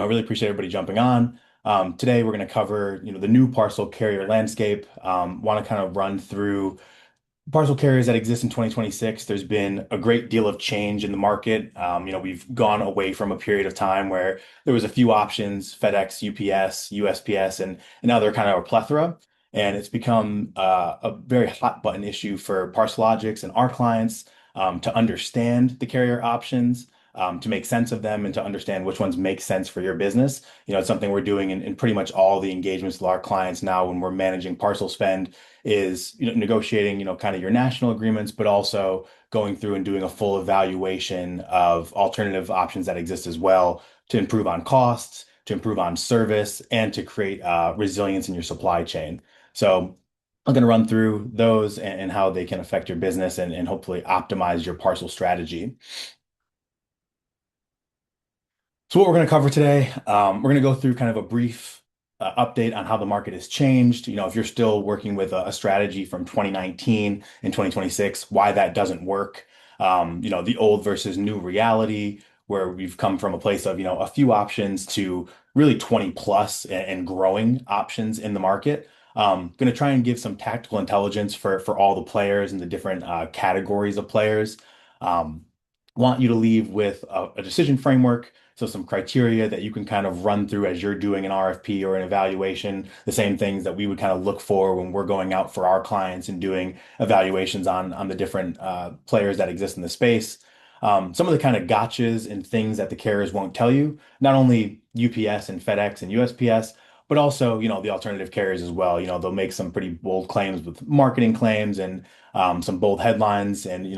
I really appreciate everybody jumping on. Today we're going to cover, the new parcel carrier landscape. Want to kind of run through parcel carriers that exist in 2026. There's been a great deal of change in the market. We've gone away from a period of time where there was a few options, FedEx, UPS, USPS, and now they're kind of a plethora. And it's become a very hot button issue for ParcelLogix and our clients to understand the carrier options, to make sense of them, and to understand which ones make sense for your business. It's something we're doing in pretty much all the engagements with our clients now when we're managing parcel spend is negotiating kind of your national agreements, but also going through and doing a full evaluation of alternative options that exist as well to improve on costs, to improve on service, and to create resilience in your supply chain. So I'm going to run through those and how they can affect your business and hopefully optimize your parcel strategy. So what we're going to cover today, we're going to go through kind of a brief update on how the market has changed. If you're still working with a strategy from 2019 and 2026, why that doesn't work. The old versus new reality, where we've come from a place of, a few options to really 20 plus and growing options in the market. Going to try and give some tactical intelligence for all the players and the different categories of players. Um, want you to leave with a decision framework. So some criteria that you can kind of run through as you're doing an RFP or an evaluation, the same things that we would kind of look for when we're going out for our clients and doing evaluations on the different players that exist in the space. Some of the kind of gotchas and things that the carriers won't tell you, not only UPS and FedEx and USPS, but also, the alternative carriers as well. They'll make some pretty bold claims with marketing claims and some bold headlines and,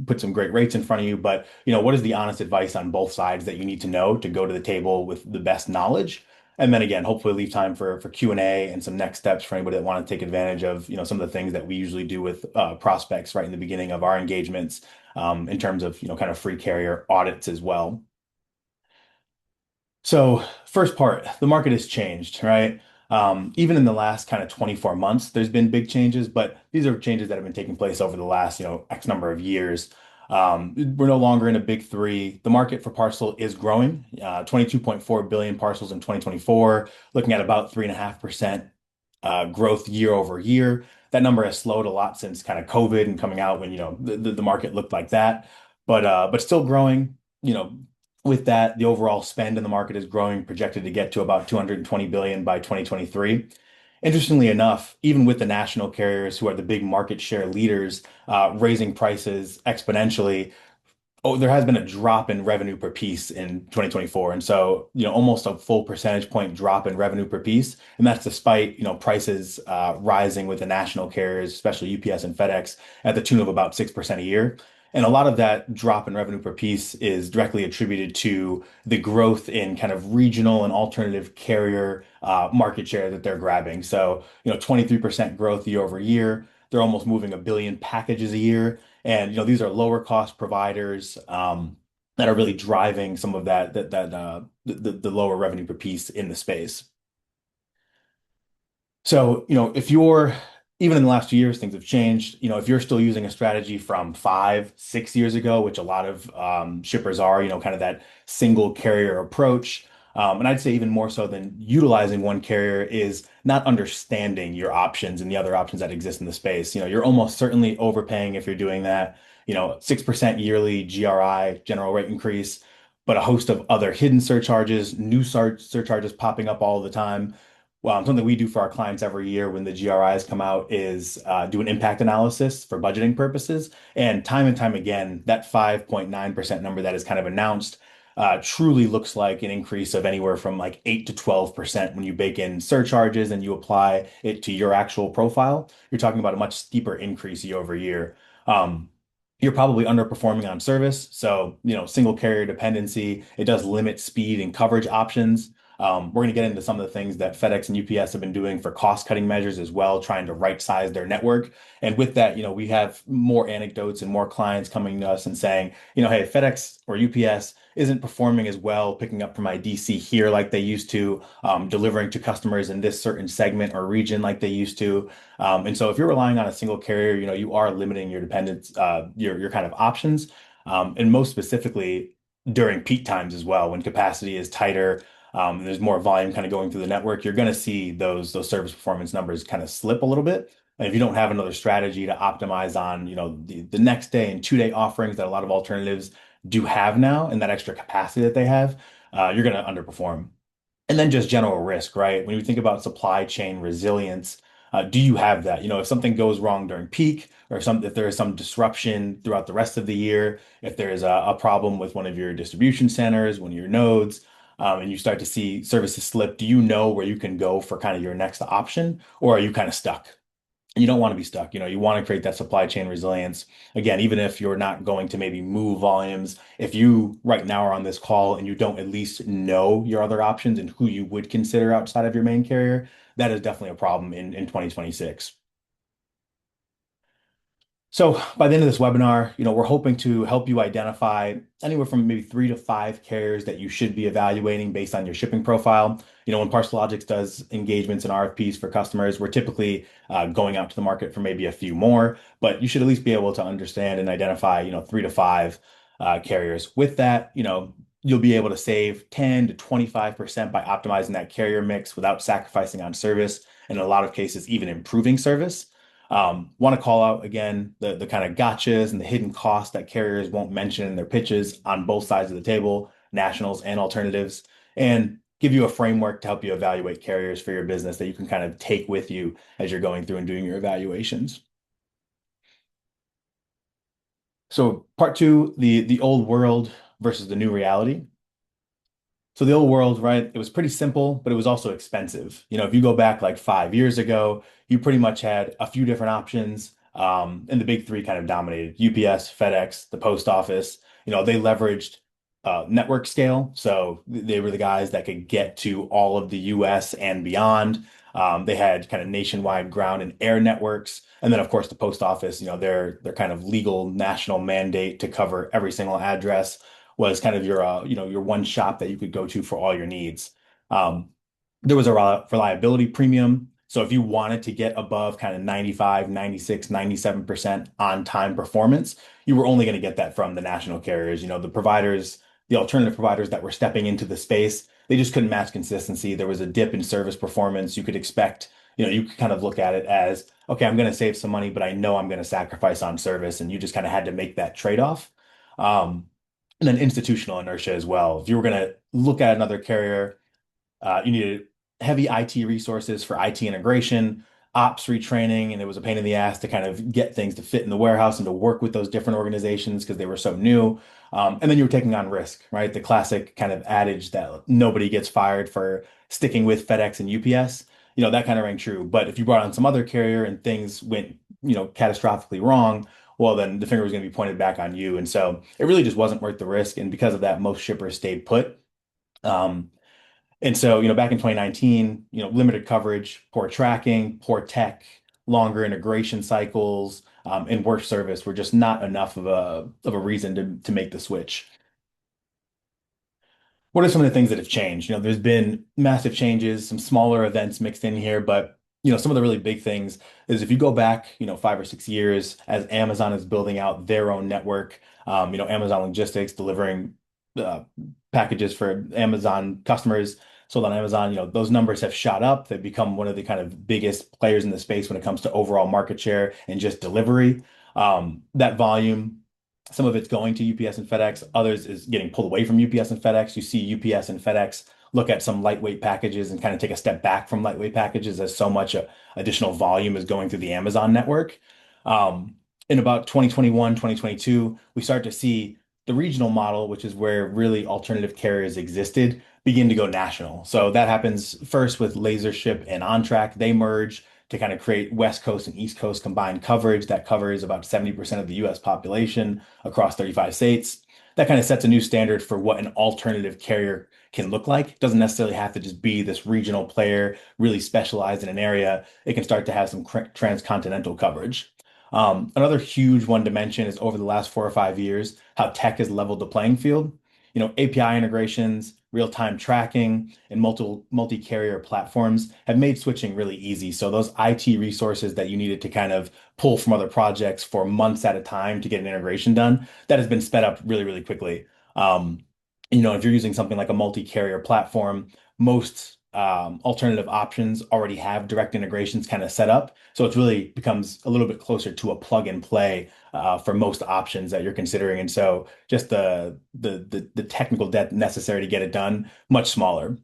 put some great rates in front of you. But, what is the honest advice on both sides that you need to know to go to the table with the best knowledge? And then again, hopefully leave time for Q&A and some next steps for anybody that want to take advantage of, some of the things that we usually do with prospects right in the beginning of our engagements, in terms of, kind of free carrier audits as well. So, first part, the market has changed, right? Even in the last kind of 24 months, there's been big changes, but these are changes that have been taking place over the last, X number of years. We're no longer in a big three. The market for parcel is growing, 22.4 billion parcels in 2024, looking at about 3.5% growth year over year. That number has slowed a lot since kind of COVID and coming out when, the market looked like that, but still growing. With that, the overall spend in the market is growing, projected to get to about 220 billion by 2023. Interestingly enough, even with the national carriers who are the big market share leaders, raising prices exponentially, there has been a drop in revenue per piece in 2024. And so, almost a full percentage point drop in revenue per piece. And that's despite, prices rising with the national carriers, especially UPS and FedEx, at the tune of about 6% a year. And a lot of that drop in revenue per piece is directly attributed to the growth in kind of regional and alternative carrier market share that they're grabbing. So, 23% growth year over year. They're almost moving a billion packages a year. And these are lower cost providers that are really driving some of the lower revenue per piece in the space. So, if you're even in the last few years, things have changed. If you're still using a strategy from 5, 6 years ago, which a lot of shippers are, kind of that single carrier approach. And I'd say even more so than utilizing one carrier is not understanding your options and the other options that exist in the space. You're almost certainly overpaying if you're doing that. 6% yearly GRI, general rate increase, but a host of other hidden surcharges, new surcharges popping up all the time. Well, something we do for our clients every year when the GRIs come out is do an impact analysis for budgeting purposes. And time again, that 5.9% number that is kind of announced truly looks like an increase of anywhere from like 8 to 12% when you bake in surcharges and you apply it to your actual profile. You're talking about a much steeper increase year over year. You're probably underperforming on service. So, single carrier dependency, it does limit speed and coverage options. We're going to get into some of the things that FedEx and UPS have been doing for cost cutting measures as well, trying to right size their network. And with that, we have more anecdotes and more clients coming to us and saying, hey, FedEx or UPS isn't performing as well, picking up from my DC here like they used to, delivering to customers in this certain segment or region like they used to. And so if you're relying on a single carrier, you are limiting your dependence, your kind of options. And most specifically during peak times as well, when capacity is tighter, there's more volume kind of going through the network, you're going to see those service performance numbers kind of slip a little bit. And if you don't have another strategy to optimize on, the next day and 2 day offerings that a lot of alternatives do have now, and that extra capacity that they have, you're going to underperform. And then just general risk, right? When you think about supply chain resilience, do you have that? If something goes wrong during peak, or if there is some disruption throughout the rest of the year, if there is a problem with one of your distribution centers, one of your nodes, and you start to see services slip, do you know where you can go for kind of your next option, or are you kind of stuck? You don't want to be stuck. You want to create that supply chain resilience. Again, even if you're not going to maybe move volumes, if you right now are on this call and you don't at least know your other options and who you would consider outside of your main carrier, that is definitely a problem in 2026. So by the end of this webinar, we're hoping to help you identify anywhere from maybe 3 to 5 carriers that you should be evaluating based on your shipping profile. When ParcelLogix does engagements and RFPs for customers, we're typically going out to the market for maybe a few more, but you should at least be able to understand and identify, 3 to 5 carriers. With that, you'll be able to save 10 to 25% by optimizing that carrier mix without sacrificing on service, and in a lot of cases, even improving service. Want to call out again the kind of gotchas and the hidden costs that carriers won't mention in their pitches on both sides of the table, nationals and alternatives, and give you a framework to help you evaluate carriers for your business that you can kind of take with you as you're going through and doing your evaluations. So part two, the old world versus the new reality. So the old world, right? It was pretty simple, but it was also expensive. If you go back like 5 years ago, you pretty much had a few different options. And the big three kind of dominated: UPS, FedEx, the post office. They leveraged network scale. So they were the guys that could get to all of the US and beyond. They had kind of nationwide ground and air networks. And then, of course, the post office, their kind of legal national mandate to cover every single address was kind of your one shop that you could go to for all your needs. Um, there was a reliability premium. So if you wanted to get above kind of 95, 96, 97% on-time performance, you were only going to get that from the national carriers. The providers, the alternative providers that were stepping into the space, they just couldn't match consistency. There was a dip in service performance. You could expect, you could kind of look at it as, okay, I'm going to save some money, but I know I'm going to sacrifice on service. And you just kind of had to make that trade-off. And then institutional inertia as well. If you were going to look at another carrier, you needed heavy IT resources for IT integration, ops retraining, and it was a pain in the ass to kind of get things to fit in the warehouse and to work with those different organizations because they were so new. And then you were taking on risk, right? The classic kind of adage that nobody gets fired for sticking with FedEx and UPS, that kind of rang true. But if you brought on some other carrier and things went, catastrophically wrong, well, then the finger was going to be pointed back on you. And so it really just wasn't worth the risk. And because of that, most shippers stayed put. Um, and so, back in 2019, limited coverage, poor tracking, poor tech, longer integration cycles, and worse service were just not enough of a reason to make the switch. What are some of the things that have changed? There's been massive changes, some smaller events mixed in here, but some of the really big things is if you go back, 5 or 6 years, as Amazon is building out their own network, Amazon Logistics delivering uh, packages for Amazon customers sold on Amazon, those numbers have shot up. They've become one of the kind of biggest players in the space when it comes to overall market share and just delivery. That volume, some of it's going to UPS and FedEx, others is getting pulled away from UPS and FedEx. You see UPS and FedEx look at some lightweight packages and kind of take a step back from lightweight packages as so much additional volume is going through the Amazon network. Um, in about 2021, 2022, we start to see the regional model, which is where really alternative carriers existed, begin to go national. So that happens first with LaserShip and OnTrack. They merge to kind of create West Coast and East Coast combined coverage that covers about 70% of the US population across 35 states. That kind of sets a new standard for what an alternative carrier can look like. It doesn't necessarily have to just be this regional player really specialized in an area. It can start to have some transcontinental coverage. Another huge one to mention is over the last 4 or 5 years, how tech has leveled the playing field. API integrations, real-time tracking, and multi-carrier platforms have made switching really easy. So those IT resources that you needed to kind of pull from other projects for months at a time to get an integration done, that has been sped up really, really quickly. If you're using something like a multi-carrier platform, most alternative options already have direct integrations kind of set up. So it really becomes a little bit closer to a plug and play for most options that you're considering. And so just the technical debt necessary to get it done, much smaller.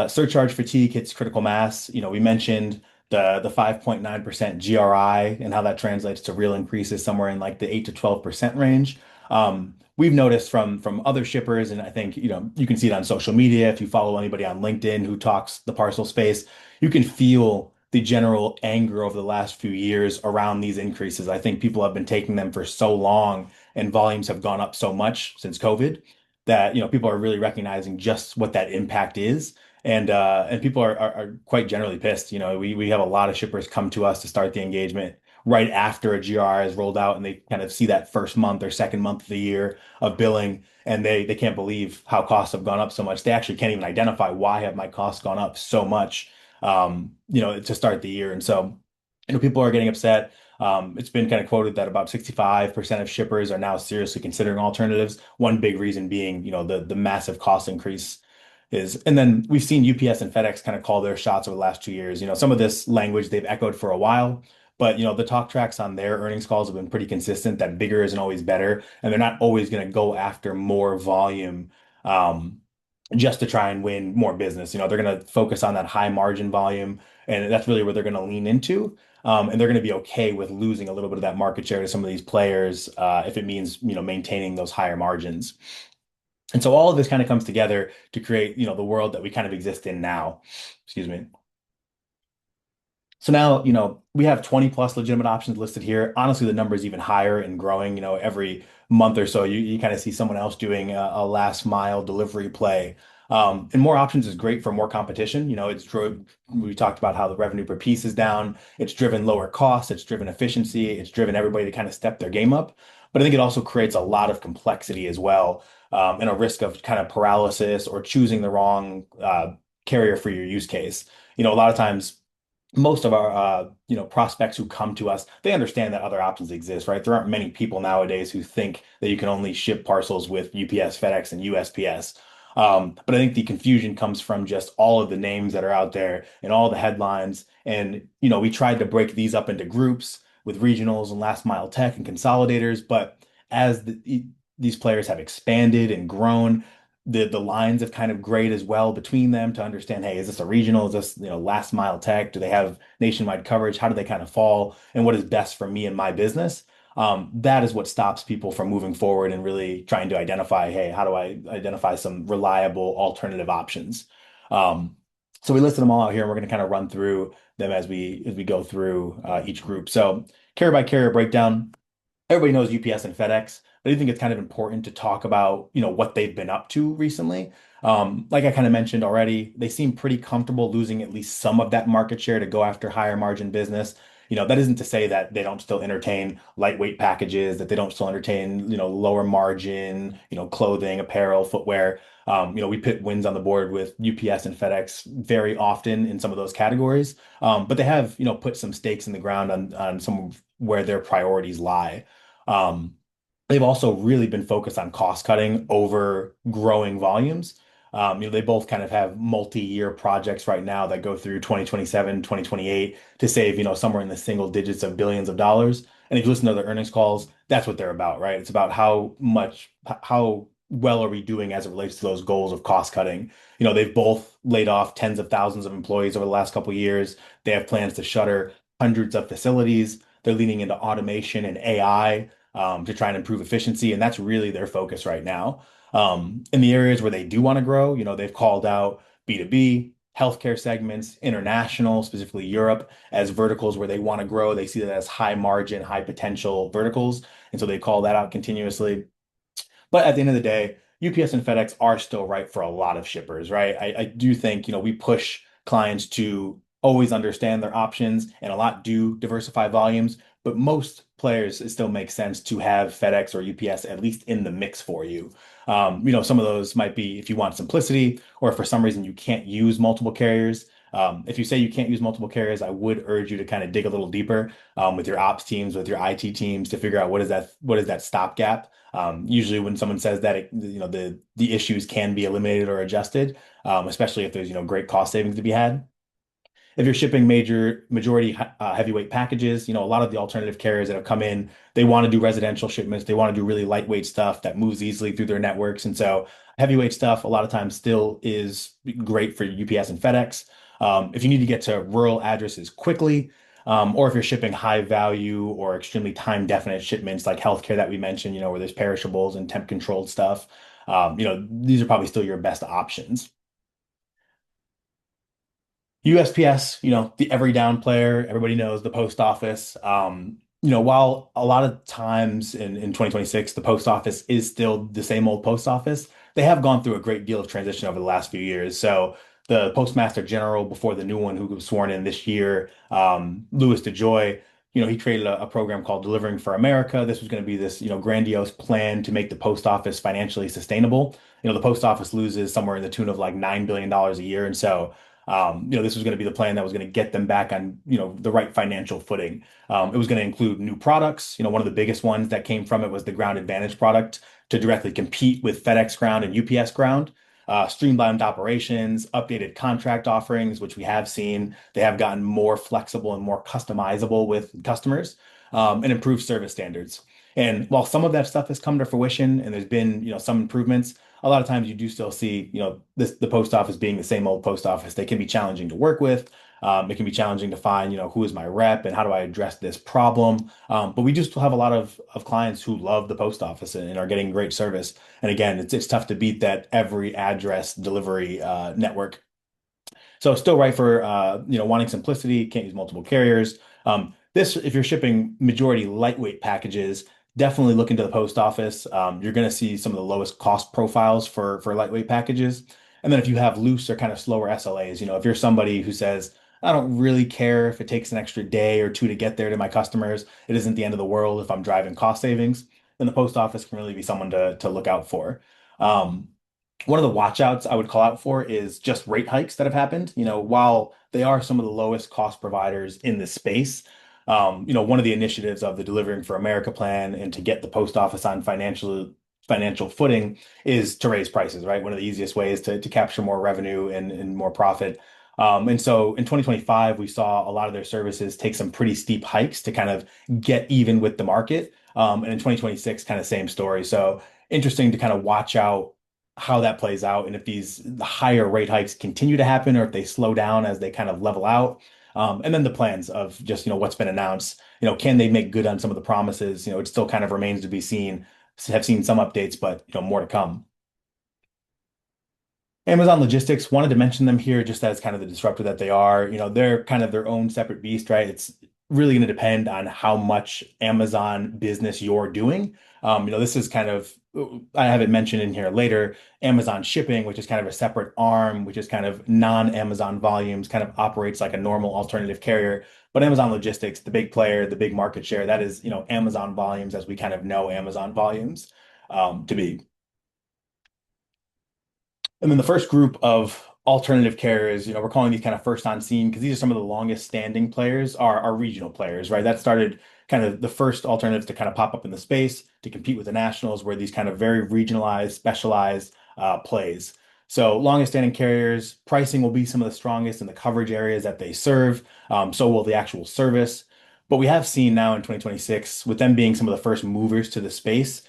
Surcharge fatigue hits critical mass. We mentioned the 5.9% GRI and how that translates to real increases somewhere in like the 8 to 12% range. We've noticed from other shippers, and I think you can see it on social media if you follow anybody on LinkedIn who talks the parcel space, you can feel the general anger over the last few years around these increases. I think people have been taking them for so long, and volumes have gone up so much since COVID that people are really recognizing just what that impact is. And people are quite generally pissed. We have a lot of shippers come to us to start the engagement right after a GR is rolled out, and they kind of see that first month or second month of the year of billing, and they can't believe how costs have gone up so much. They actually can't even identify why have my costs gone up so much, to start the year. And so, people are getting upset. It's been kind of quoted that about 65% of shippers are now seriously considering alternatives. One big reason being, the massive cost increase is, and then we've seen UPS and FedEx kind of call their shots over the last 2 years. Some of this language they've echoed for a while, but the talk tracks on their earnings calls have been pretty consistent that bigger isn't always better, and they're not always going to go after more volume just to try and win more business. They're going to focus on that high margin volume, and that's really where they're going to lean into. And they're going to be okay with losing a little bit of that market share to some of these players if it means maintaining those higher margins. And so all of this kind of comes together to create, the world that we kind of exist in now. Excuse me. So now, we have 20 plus legitimate options listed here. Honestly, the number is even higher and growing. Every month or so, you kind of see someone else doing a last mile delivery play. And more options is great for more competition. We talked about how the revenue per piece is down. It's driven lower costs. It's driven efficiency. It's driven everybody to kind of step their game up. But I think it also creates a lot of complexity as well, and a risk of kind of paralysis or choosing the wrong carrier for your use case. A lot of times most of our prospects who come to us, they understand that other options exist, right? There aren't many people nowadays who think that you can only ship parcels with UPS, FedEx, and USPS. But I think the confusion comes from just all of the names that are out there and all the headlines. And we tried to break these up into groups with regionals and last mile tech and consolidators, but as these players have expanded and grown, the lines have kind of grayed as well between them to understand, hey, is this a regional? Is this, last mile tech? Do they have nationwide coverage? How do they kind of fall? And what is best for me and my business? That is what stops people from moving forward and really trying to identify, hey, how do I identify some reliable alternative options? So we listed them all out here, and we're going to kind of run through them as we go through each group. So carrier by carrier breakdown. Everybody knows UPS and FedEx, but I think it's kind of important to talk about, what they've been up to recently. Like I kind of mentioned already, they seem pretty comfortable losing at least some of that market share to go after higher margin business. That isn't to say that they don't still entertain lightweight packages, that they don't still entertain, lower margin, clothing, apparel, footwear. We put wins on the board with UPS and FedEx very often in some of those categories. But they have, put some stakes in the ground on some of where their priorities lie. Um, they've also really been focused on cost cutting over growing volumes. They both kind of have multi-year projects right now that go through 2027, 2028 to save, somewhere in the single digits of billions of dollars. And if you listen to their earnings calls, that's what they're about, right? It's about how well are we doing as it relates to those goals of cost cutting. They've both laid off tens of thousands of employees over the last couple of years. They have plans to shutter hundreds of facilities. They're leaning into automation and AI to try and improve efficiency, and that's really their focus right now. In the areas where they do want to grow, they've called out B2B, healthcare segments, international, specifically Europe, as verticals where they want to grow. They see that as high margin, high potential verticals, and so they call that out continuously. But at the end of the day, UPS and FedEx are still right for a lot of shippers, right? I do think, we push clients to always understand their options, and a lot do diversify volumes, but most players, it still makes sense to have FedEx or UPS at least in the mix for you. Some of those might be if you want simplicity, or if for some reason you can't use multiple carriers. If you say you can't use multiple carriers, I would urge you to kind of dig a little deeper with your ops teams, with your IT teams to figure out what is that stopgap. Usually when someone says that, the issues can be eliminated or adjusted, especially if there's, great cost savings to be had. If you're shipping majority heavyweight packages, a lot of the alternative carriers that have come in, they want to do residential shipments. They want to do really lightweight stuff that moves easily through their networks. And so heavyweight stuff a lot of times still is great for UPS and FedEx. If you need to get to rural addresses quickly, or if you're shipping high value or extremely time definite shipments like healthcare that we mentioned, where there's perishables and temp controlled stuff, these are probably still your best options. USPS, the every down player, everybody knows the post office. While a lot of times in 2026, the post office is still the same old post office, they have gone through a great deal of transition over the last few years. So the Postmaster General before the new one who was sworn in this year, Louis DeJoy, he created a program called Delivering for America. This was going to be this, grandiose plan to make the post office financially sustainable. The post office loses somewhere in the tune of like $9 billion a year. And so this was going to be the plan that was going to get them back on, the right financial footing. It was going to include new products. One of the biggest ones that came from it was the Ground Advantage product to directly compete with FedEx Ground and UPS Ground. Streamlined operations, updated contract offerings, which we have seen. They have gotten more flexible and more customizable with customers, and improved service standards. And while some of that stuff has come to fruition and there's been, some improvements, a lot of times you do still see, the post office being the same old post office. They can be challenging to work with. It can be challenging to find, who is my rep and how do I address this problem. But we do still have a lot of clients who love the post office and are getting great service. And again, it's tough to beat that every address delivery network. So still right for wanting simplicity, can't use multiple carriers. This, if you're shipping majority lightweight packages, definitely look into the post office. You're going to see some of the lowest cost profiles for lightweight packages. And then if you have loose or kind of slower SLAs, if you're somebody who says, I don't really care if it takes an extra day or two to get there to my customers, it isn't the end of the world if I'm driving cost savings, then the post office can really be someone to look out for. Um, One of the watch outs I would call out for is just rate hikes that have happened. While they are some of the lowest cost providers in this space, one of the initiatives of the Delivering for America plan and to get the post office on financial footing is to raise prices, right? One of the easiest ways to capture more revenue and more profit. And so in 2025, we saw a lot of their services take some pretty steep hikes to kind of get even with the market. And in 2026, kind of same story. So interesting to kind of watch out how that plays out and if these higher rate hikes continue to happen or if they slow down as they kind of level out. And then the plans of just, what's been announced, can they make good on some of the promises? It still kind of remains to be seen. Have seen some updates, but, more to come. Amazon Logistics, wanted to mention them here just as kind of the disruptor that they are. They're kind of their own separate beast, right? It's really going to depend on how much Amazon business you're doing. This is kind of, I have it mentioned in here later, Amazon Shipping, which is kind of a separate arm, which is kind of non-Amazon volumes, kind of operates like a normal alternative carrier. But Amazon Logistics, the big player, the big market share, that is, Amazon volumes as we kind of know Amazon volumes to be. And then the first group of alternative carriers, we're calling these kind of first on scene because these are some of the longest standing players are regional players, right? That started kind of the first alternatives to kind of pop up in the space to compete with the nationals were these kind of very regionalized, specialized plays. So longest standing carriers, pricing will be some of the strongest in the coverage areas that they serve. So will the actual service. But we have seen now in 2026, with them being some of the first movers to the space,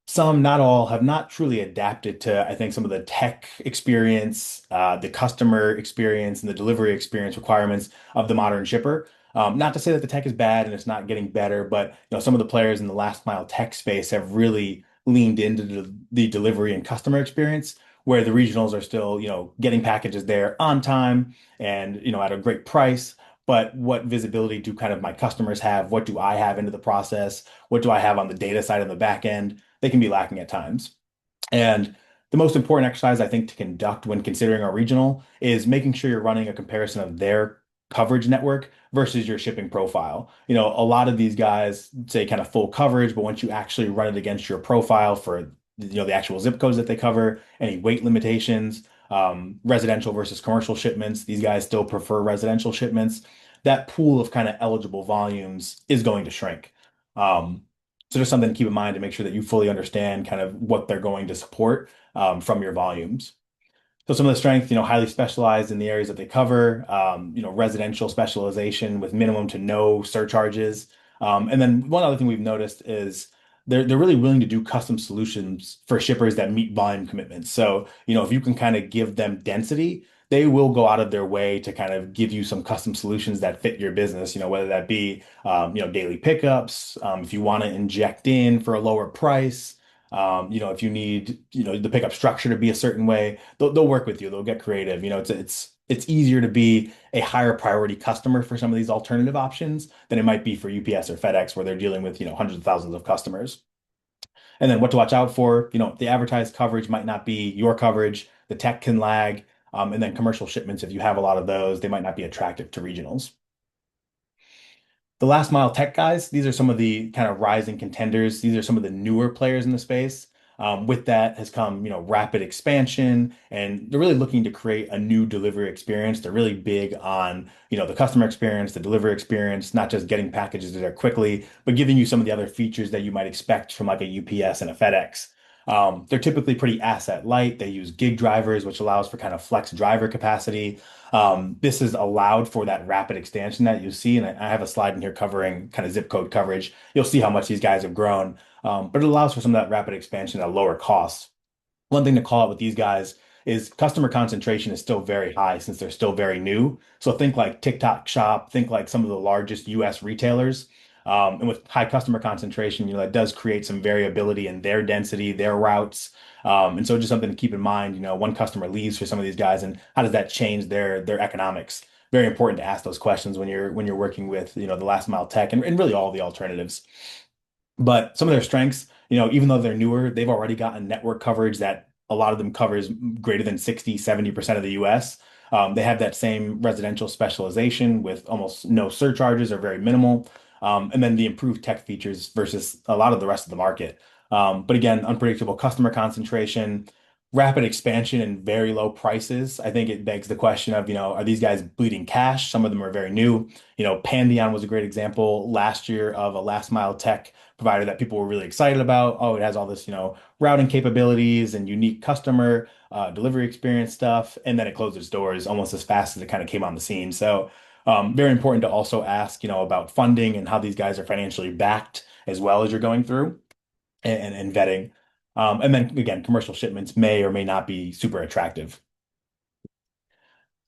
some, not all, have not truly adapted to, I think, some of the tech experience, the customer experience, and the delivery experience requirements of the modern shipper. Not to say that the tech is bad and it's not getting better, but some of the players in the last mile tech space have really leaned into the delivery and customer experience, where the regionals are still, getting packages there on time and at a great price. But what visibility do kind of my customers have? What do I have into the process? What do I have on the data side on the back end? They can be lacking at times. And the most important exercise I think to conduct when considering a regional is making sure you're running a comparison of their coverage network versus your shipping profile. A lot of these guys say kind of full coverage, but once you actually run it against your profile for the actual zip codes that they cover, any weight limitations, residential versus commercial shipments. These guys still prefer residential shipments. That pool of kind of eligible volumes is going to shrink. Um, so just something to keep in mind to make sure that you fully understand kind of what they're going to support from your volumes. So some of the strength, highly specialized in the areas that they cover, residential specialization with minimum to no surcharges. And then one other thing we've noticed is they're really willing to do custom solutions for shippers that meet volume commitments. So, if you can kind of give them density, they will go out of their way to kind of give you some custom solutions that fit your business, whether that be, daily pickups, if you want to inject in for a lower price. If you need, the pickup structure to be a certain way, they'll work with you. They'll get creative. It's easier to be a higher priority customer for some of these alternative options than it might be for UPS or FedEx, where they're dealing with, hundreds of thousands of customers. And then what to watch out for, the advertised coverage might not be your coverage. The tech can lag. And then commercial shipments, if you have a lot of those, they might not be attractive to regionals. The last mile tech guys, these are some of the kind of rising contenders. These are some of the newer players in the space. With that has come, rapid expansion, and they're really looking to create a new delivery experience. They're really big on, the customer experience, the delivery experience, not just getting packages there quickly, but giving you some of the other features that you might expect from like a UPS and a FedEx. They're typically pretty asset light. They use gig drivers, which allows for kind of flex driver capacity. This is allowed for that rapid expansion that you see, and I have a slide in here covering kind of zip code coverage. You'll see how much these guys have grown, but it allows for some of that rapid expansion at lower costs. One thing to call out with these guys is customer concentration is still very high since they're still very new. So think like TikTok Shop, think like some of the largest US retailers. And with high customer concentration, that does create some variability in their density, their routes. And so just something to keep in mind, one customer leaves for some of these guys, and how does that change their economics? Very important to ask those questions when you're working with, the last mile tech and really all the alternatives. But some of their strengths, even though they're newer, they've already gotten network coverage that a lot of them covers greater than 60, 70% of the US. They have that same residential specialization with almost no surcharges or very minimal. And then the improved tech features versus a lot of the rest of the market. But again, unpredictable customer concentration, rapid expansion, and very low prices. I think it begs the question of, are these guys bleeding cash? Some of them are very new. Pandion was a great example last year of a last mile tech provider that people were really excited about. Oh, it has all this, routing capabilities and unique customer delivery experience stuff. And then it closed its doors almost as fast as it kind of came on the scene. So very important to also ask, about funding and how these guys are financially backed as well as you're going through and vetting. And then again, commercial shipments may or may not be super attractive.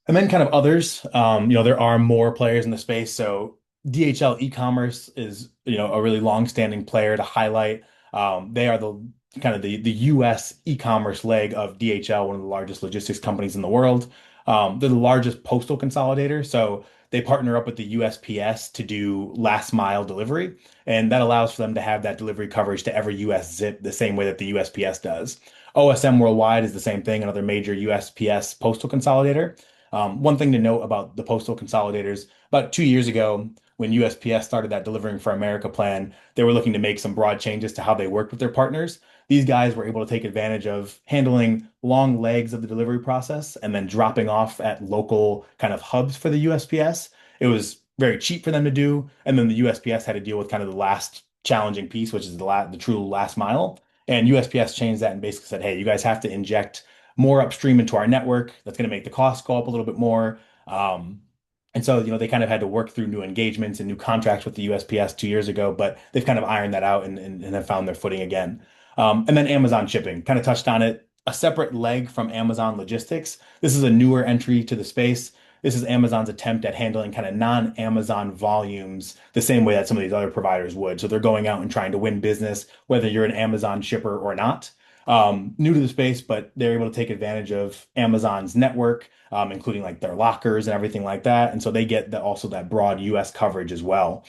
And then kind of others, there are more players in the space. So DHL e-commerce is, a really long-standing player to highlight. They are the kind of the US e-commerce leg of DHL, one of the largest logistics companies in the world. They're the largest postal consolidator. So they partner up with the USPS to do last mile delivery. And that allows for them to have that delivery coverage to every US zip the same way that the USPS does. OSM Worldwide is the same thing, another major USPS postal consolidator. One thing to note about the postal consolidators, about 2 years ago, when USPS started that Delivering for America plan, they were looking to make some broad changes to how they worked with their partners. These guys were able to take advantage of handling long legs of the delivery process and then dropping off at local kind of hubs for the USPS. It was very cheap for them to do. And then the USPS had to deal with kind of the last challenging piece, which is the true last mile. And USPS changed that and basically said, hey, you guys have to inject more upstream into our network. That's going to make the cost go up a little bit more. And so, they kind of had to work through new engagements and new contracts with the USPS 2 years ago, but they've kind of ironed that out and have found their footing again. And then Amazon shipping, kind of touched on it, a separate leg from Amazon logistics. This is a newer entry to the space. This is Amazon's attempt at handling kind of non-Amazon volumes the same way that some of these other providers would. So they're going out and trying to win business, whether you're an Amazon shipper or not. New to the space, but they're able to take advantage of Amazon's network, including like their lockers and everything like that. And so they get also that broad US coverage as well.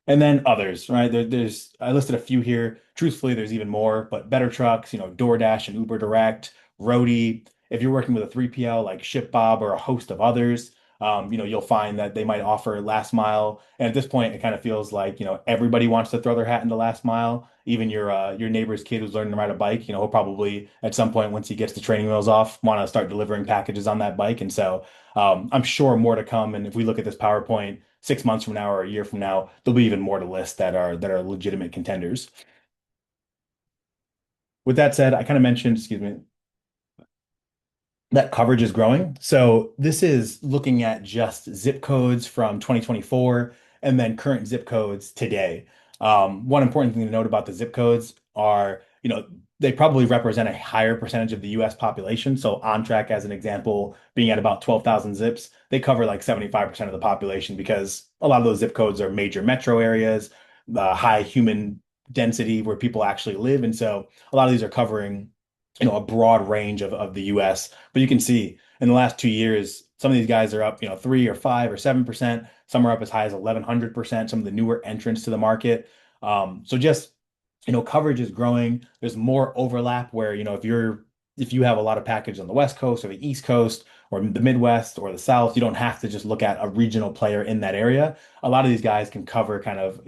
And then others, right? There's I listed a few here. Truthfully, there's even more, but Better Trucks, DoorDash and Uber Direct, Roadie. If you're working with a 3PL like ShipBob or a host of others, you'll find that they might offer last mile. And at this point, it kind of feels like, everybody wants to throw their hat into last mile. even your neighbor's kid who's learning to ride a bike, he'll probably at some point once he gets the training wheels off, want to start delivering packages on that bike. And so I'm sure more to come. And if we look at this PowerPoint 6 months from now or a year from now, there'll be even more to list that are legitimate contenders. With that said, I kind of mentioned, excuse me, that coverage is growing. So this is looking at just zip codes from 2024 and then current zip codes today. One important thing to note about the zip codes are, they probably represent a higher percentage of the US population. So on track, as an example, being at about 12,000 zips, they cover like 75% of the population because a lot of those zip codes are major metro areas, high human density where people actually live. And so a lot of these are covering, a broad range of the US. But you can see in the last 2 years, some of these guys are up, 3 or 5 or 7%. Some are up as high as 1,100%. Some of the newer entrants to the market. So just, coverage is growing. There's more overlap where, if you have a lot of package on the West Coast or the East Coast or the Midwest or the South, you don't have to just look at a regional player in that area. A lot of these guys can cover kind of,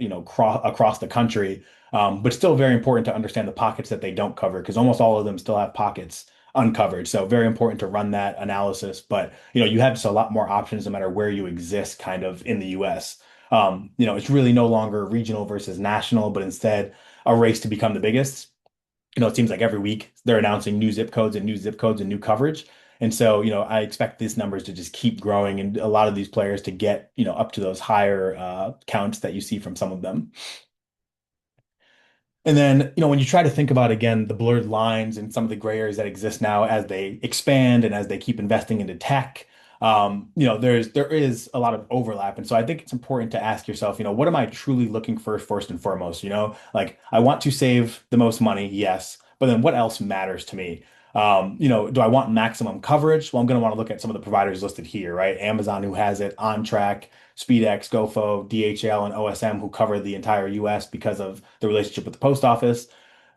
across the country. But still very important to understand the pockets that they don't cover because almost all of them still have pockets uncovered. So very important to run that analysis. But you have just a lot more options no matter where you exist kind of in the US. It's really no longer regional versus national, but instead a race to become the biggest. It seems like every week they're announcing new zip codes and new zip codes and new coverage. And so, I expect these numbers to just keep growing and a lot of these players to get, up to those higher counts that you see from some of them. And then, when you try to think about again the blurred lines and some of the gray areas that exist now as they expand and as they keep investing into tech, there is a lot of overlap. And so I think it's important to ask yourself, what am I truly looking for first and foremost? Like I want to save the most money, yes, but then what else matters to me? Do I want maximum coverage? Well, I'm going to want to look at some of the providers listed here, right? Amazon, who has it, On Track, SpeedX, GoFo, DHL, and OSM, who cover the entire US because of the relationship with the post office.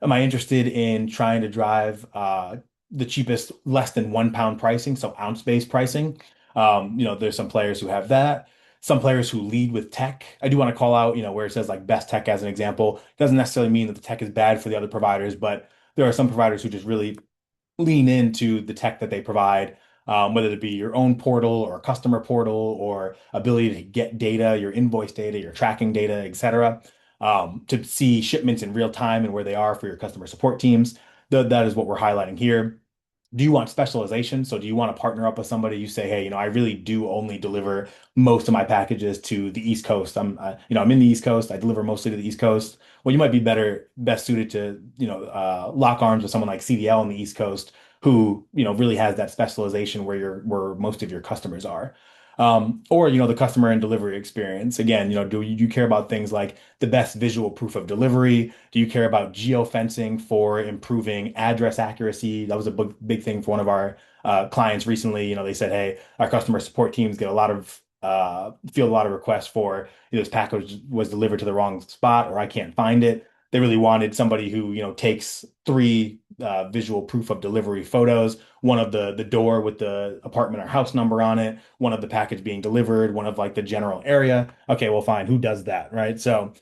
Am I interested in trying to drive the cheapest, less than £1 pricing, so ounce-based pricing? There's some players who have that. Some players who lead with tech. I do want to call out, where it says like best tech as an example. It doesn't necessarily mean that the tech is bad for the other providers, but there are some providers who just really lean into the tech that they provide, whether it be your own portal or customer portal or ability to get data, your invoice data, your tracking data, et cetera, to see shipments in real time and where they are for your customer support teams. That is what we're highlighting here. Do you want specialization? So do you want to partner up with somebody? You say, hey, I really do only deliver most of my packages to the East Coast. I'm in the East Coast. I deliver mostly to the East Coast. Well, you might be best suited to, lock arms with someone like CDL on the East Coast, who, really has that specialization where most of your customers are. Or, the customer and delivery experience. Again, do you care about things like the best visual proof of delivery? Do you care about geofencing for improving address accuracy? That was a big thing for one of our clients recently. They said, hey, our customer support teams get a lot of field a lot of requests for, this package was delivered to the wrong spot or I can't find it. They really wanted somebody who, takes three visual proof of delivery photos, one of the door with the apartment or house number on it, one of the package being delivered, one of like the general area. Okay, well, fine. Who does that, right? So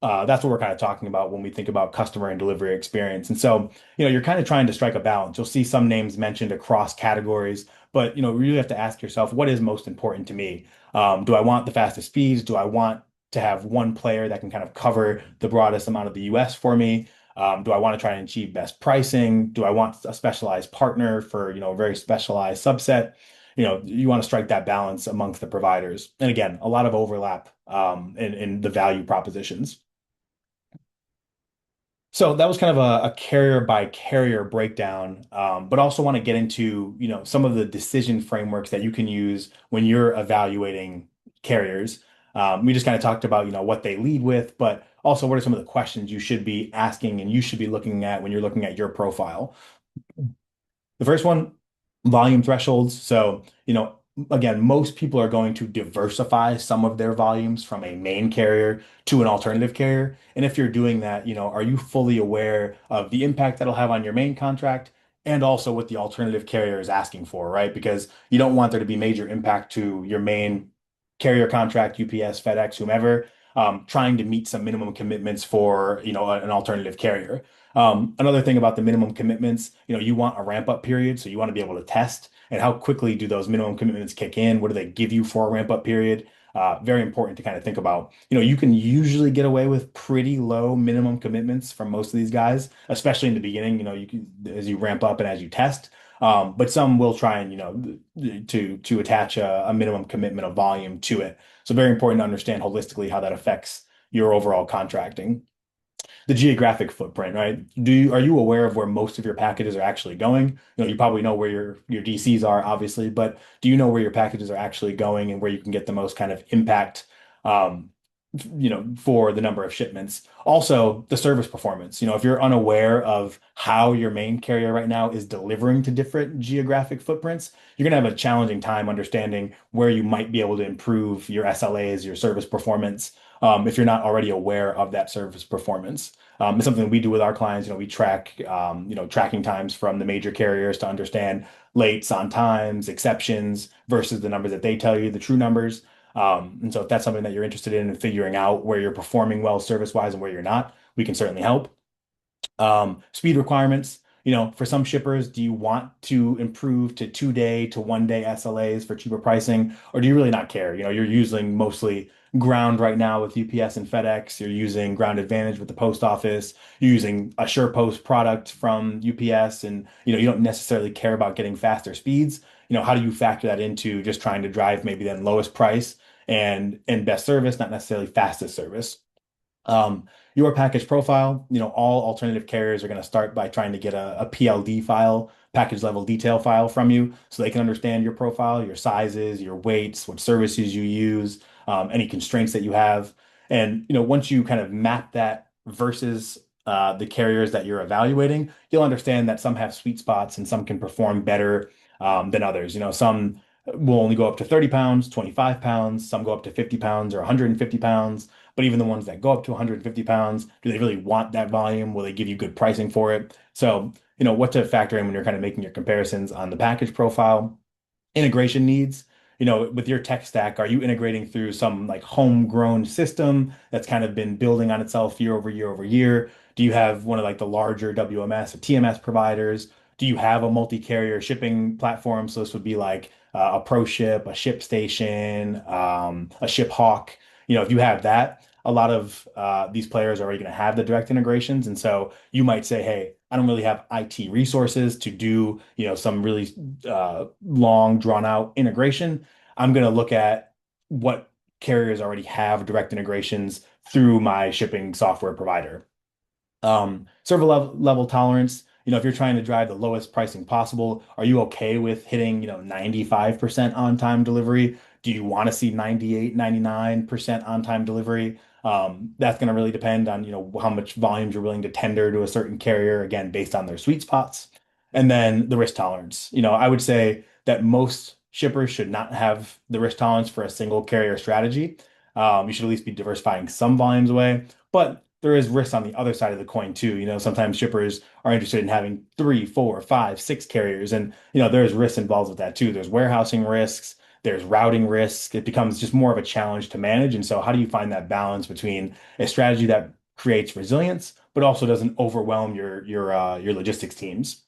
that's what we're kind of talking about when we think about customer and delivery experience. And so, you're kind of trying to strike a balance. You'll see some names mentioned across categories, but, you really have to ask yourself, what is most important to me? Do I want the fastest speeds? Do I want to have one player that can kind of cover the broadest amount of the US for me? Do I want to try and achieve best pricing? Do I want a specialized partner for, a very specialized subset? You want to strike that balance amongst the providers. And again, a lot of overlap in the value propositions. So that was kind of a carrier by carrier breakdown, but also want to get into, some of the decision frameworks that you can use when you're evaluating carriers. We just kind of talked about, what they lead with, but also what are some of the questions you should be asking and you should be looking at when you're looking at your profile. The first one, volume thresholds. So, again, most people are going to diversify some of their volumes from a main carrier to an alternative carrier. And if you're doing that, are you fully aware of the impact that'll have on your main contract and also what the alternative carrier is asking for, right? Because you don't want there to be major impact to your main carrier contract, UPS, FedEx, whomever. trying to meet some minimum commitments for, an alternative carrier. Another thing about the minimum commitments, you want a ramp up period, so you want to be able to test and how quickly do those minimum commitments kick in? What do they give you for a ramp up period? Very important to kind of think about. You can usually get away with pretty low minimum commitments from most of these guys, especially in the beginning, you can, as you ramp up and as you test. But some will try and, to attach a minimum commitment of volume to it. So very important to understand holistically how that affects your overall contracting. The geographic footprint, right? Are you aware of where most of your packages are actually going? You probably know where your DCs are, obviously, but do you know where your packages are actually going and where you can get the most kind of impact, um, for the number of shipments? Also, the service performance. If you're unaware of how your main carrier right now is delivering to different geographic footprints, you're gonna have a challenging time understanding where you might be able to improve your SLAs, your service performance, if you're not already aware of that service performance. It's something we do with our clients. We track, tracking times from the major carriers to understand lates, on times, exceptions versus the numbers that they tell you, the true numbers. And so if that's something that you're interested in and figuring out where you're performing well service-wise and where you're not, we can certainly help. Speed requirements. For some shippers, do you want to improve to 2 day to 1 day SLAs for cheaper pricing, or do you really not care? You're using mostly ground right now with UPS and FedEx. You're using Ground Advantage with the post office. You're using a SurePost product from UPS, and you don't necessarily care about getting faster speeds. How do you factor that into just trying to drive maybe then lowest price and best service, not necessarily fastest service? Your package profile, all alternative carriers are going to start by trying to get a PLD file, package level detail file from you so they can understand your profile, your sizes, your weights, what services you use, any constraints that you have. And, once you kind of map that versus the carriers that you're evaluating, you'll understand that some have sweet spots and some can perform better than others. Some will only go up to 30 pounds, 25 pounds, some go up to 50 pounds or 150 pounds. But even the ones that go up to 150 pounds, do they really want that volume? Will they give you good pricing for it? So, what to factor in when you're kind of making your comparisons on the package profile. Integration needs. With your tech stack, are you integrating through some like homegrown system that's kind of been building on itself year over year over year? Do you have one of like the larger WMS or TMS providers? Do you have a multi-carrier shipping platform? So this would be like a ProShip, a ShipStation, a ShipHawk. If you have that, a lot of these players are already going to have the direct integrations, and so you might say, "Hey, I don't really have IT resources to do, some really long, drawn out integration. I'm going to look at what carriers already have direct integrations through my shipping software provider." Server level tolerance. If you're trying to drive the lowest pricing possible, are you okay with hitting, 95% on time delivery? Do you want to see 98, 99% on time delivery? That's going to really depend on, how much volumes you're willing to tender to a certain carrier, again, based on their sweet spots. And then the risk tolerance. I would say that most shippers should not have the risk tolerance for a single carrier strategy. You should at least be diversifying some volumes away. But there is risk on the other side of the coin too. Sometimes shippers are interested in having three, four, five, six carriers, and there's risks involved with that too. There's warehousing risks, there's routing risks. It becomes just more of a challenge to manage. And so, how do you find that balance between a strategy that creates resilience, but also doesn't overwhelm your logistics teams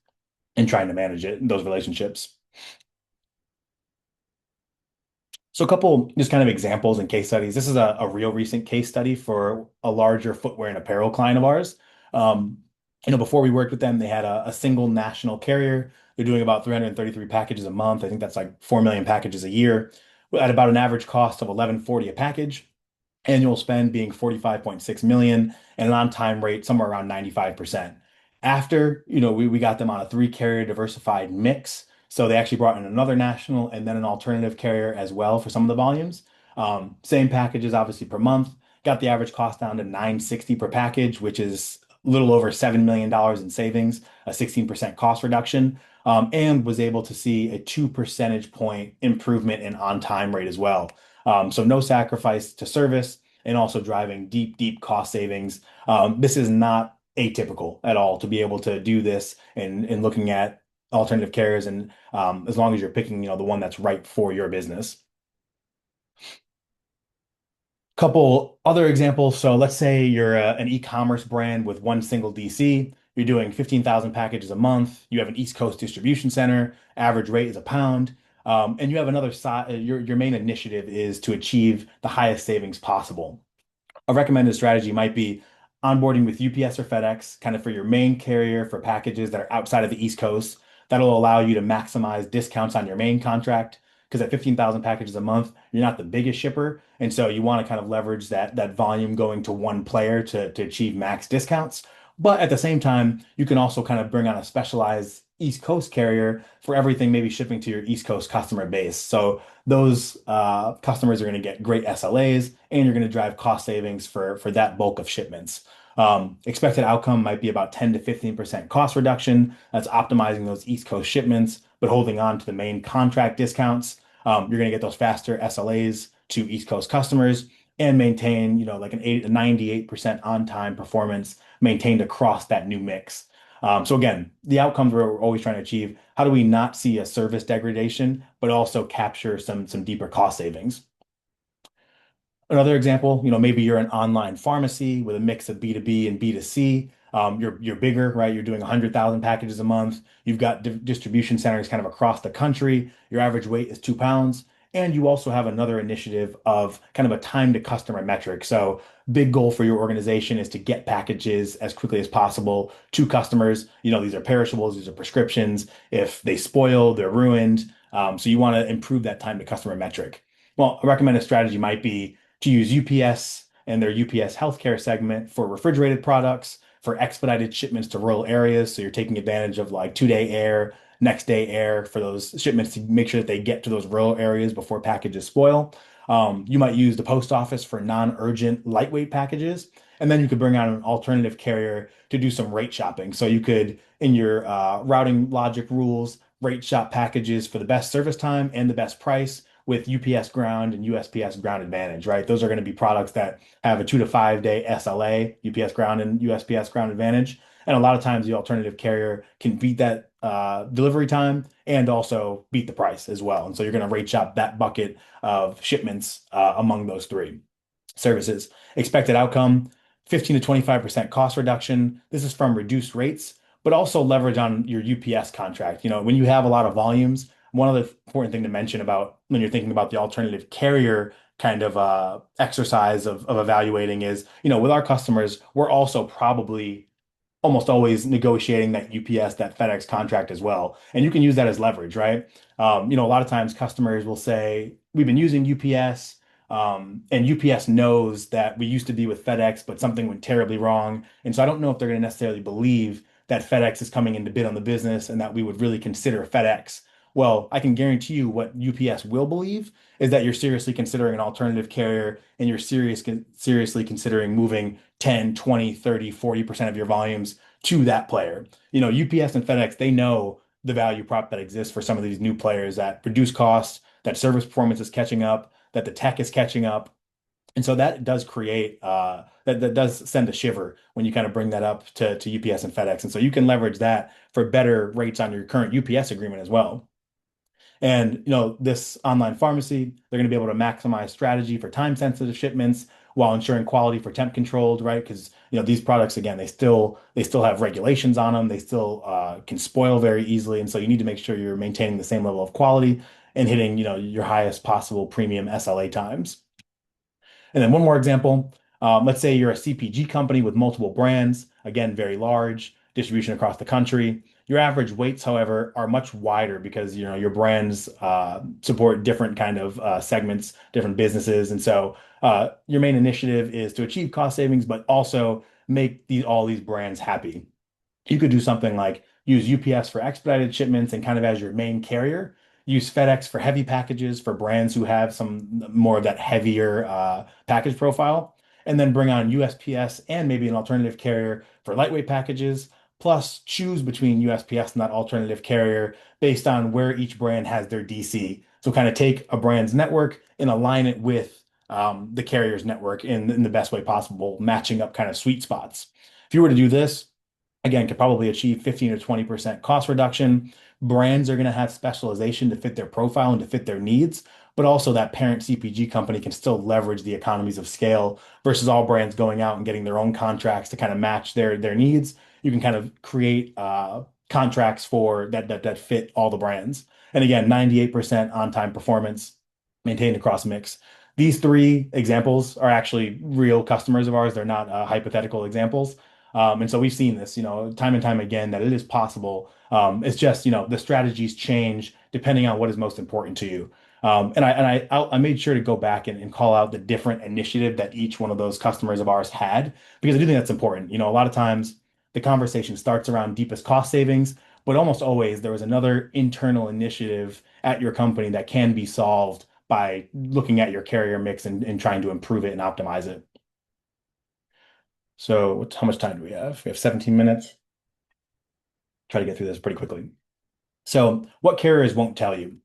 in trying to manage those relationships? So a couple just kind of examples and case studies. This is a real recent case study for a larger footwear and apparel client of ours. Um, Before we worked with them, they had a single national carrier. They're doing about 333 packages a month. I think that's like 4 million packages a year at about an average cost of 11.40 a package, annual spend being 45.6 million, and an on-time rate somewhere around 95%. After, we got them on a three carrier diversified mix. So they actually brought in another national and then an alternative carrier as well for some of the volumes. Same packages, obviously, per month. Got the average cost down to 960 per package, which is a little over $7 million in savings, a 16% cost reduction, and was able to see a 2 percentage point improvement in on-time rate as well. So no sacrifice to service and also driving deep, deep cost savings. This is not atypical at all to be able to do this and looking at alternative carriers and as long as you're picking, the one that's right for your business. Couple other examples. So let's say you're an e-commerce brand with one single DC. You're doing 15,000 packages a month. You have an East Coast distribution center. Average rate is a pound. And you have another side. Your main initiative is to achieve the highest savings possible. A recommended strategy might be onboarding with UPS or FedEx, kind of for your main carrier for packages that are outside of the East Coast. That'll allow you to maximize discounts on your main contract. Because at 15,000 packages a month, you're not the biggest shipper. And so you want to kind of leverage that volume going to one player to achieve max discounts. But at the same time, you can also kind of bring on a specialized East Coast carrier for everything maybe shipping to your East Coast customer base. So those customers are going to get great SLAs and you're going to drive cost savings for that bulk of shipments. Expected outcome might be about 10 to 15% cost reduction. That's optimizing those East Coast shipments, but holding on to the main contract discounts. You're going to get those faster SLAs to East Coast customers and maintain, like an 8 to 98% on-time performance maintained across that new mix. So again, the outcomes we're always trying to achieve. How do we not see a service degradation, but also capture some deeper cost savings? Another example, maybe you're an online pharmacy with a mix of B2B and B2C. You're bigger, right? You're doing 100,000 packages a month. You've got distribution centers kind of across the country. Your average weight is 2 pounds. And you also have another initiative of kind of a time to customer metric. So, big goal for your organization is to get packages as quickly as possible to customers. These are perishables, these are prescriptions. If they spoil, they're ruined. So, you want to improve that time to customer metric. Well, a recommended strategy might be to use UPS and their UPS healthcare segment for refrigerated products, for expedited shipments to rural areas. So you're taking advantage of like 2 day air, next day air for those shipments to make sure that they get to those rural areas before packages spoil. You might use the post office for non-urgent lightweight packages. And then you could bring on an alternative carrier to do some rate shopping. So you could, in your routing logic rules, rate shop packages for the best service time and the best price with UPS Ground and USPS Ground Advantage, right? Those are going to be products that have a 2 to 5 day SLA, UPS Ground and USPS Ground Advantage. And a lot of times the alternative carrier can beat that delivery time and also beat the price as well. And so you're going to rate shop that bucket of shipments among those three services. Expected outcome, 15 to 25% cost reduction. This is from reduced rates, but also leverage on your UPS contract. When you have a lot of volumes, one other important thing to mention about when you're thinking about the alternative carrier kind of exercise of evaluating is, with our customers, we're also probably almost always negotiating that UPS, that FedEx contract as well. And you can use that as leverage, right? A lot of times customers will say, we've been using UPS, and UPS knows that we used to be with FedEx, but something went terribly wrong. And so I don't know if they're going to necessarily believe that FedEx is coming in to bid on the business and that we would really consider FedEx. Well, I can guarantee you what UPS will believe is that you're seriously considering an alternative carrier and you're seriously considering moving 10, 20, 30, 40% of your volumes to that player. UPS and FedEx, they know the value prop that exists for some of these new players that reduce costs, that service performance is catching up, that the tech is catching up. And so that does create that does send a shiver when you kind of bring that up to UPS and FedEx. And so you can leverage that for better rates on your current UPS agreement as well. And this online pharmacy, they're going to be able to maximize strategy for time-sensitive shipments while ensuring quality for temp controlled, right? Because these products, again, they still have regulations on them. They still can spoil very easily, and so you need to make sure you're maintaining the same level of quality and hitting your highest possible premium SLA times. And then one more example. Let's say you're a CPG company with multiple brands, again, very large, distribution across the country. Your average weights, however, are much wider because your brands support different kind of segments, different businesses, and so your main initiative is to achieve cost savings, but also make all these brands happy. You could do something like use UPS for expedited shipments and kind of as your main carrier. Use FedEx for heavy packages for brands who have some more of that heavier package profile. And then bring on USPS and maybe an alternative carrier for lightweight packages. Plus, choose between USPS and that alternative carrier based on where each brand has their DC. So, kind of take a brand's network and align it with the carrier's network in the best way possible, matching up kind of sweet spots. If you were to do this, again, could probably achieve 15 or 20% cost reduction. Brands are going to have specialization to fit their profile and to fit their needs, but also that parent CPG company can still leverage the economies of scale versus all brands going out and getting their own contracts to kind of match their needs. You can kind of create contracts for that fit all the brands. And again, 98% on-time performance maintained across mix. These three examples are actually real customers of ours. They're not hypothetical examples. And so we've seen this, time and time again that it is possible. It's just, the strategies change depending on what is most important to you. And I made sure to go back and call out the different initiative that each one of those customers of ours had because I do think that's important. A lot of times the conversation starts around deepest cost savings, but almost always there was another internal initiative at your company that can be solved by looking at your carrier mix and trying to improve it and optimize it. So how much time do we have? We have 17 minutes. Try to get through this pretty quickly. So what carriers won't tell you?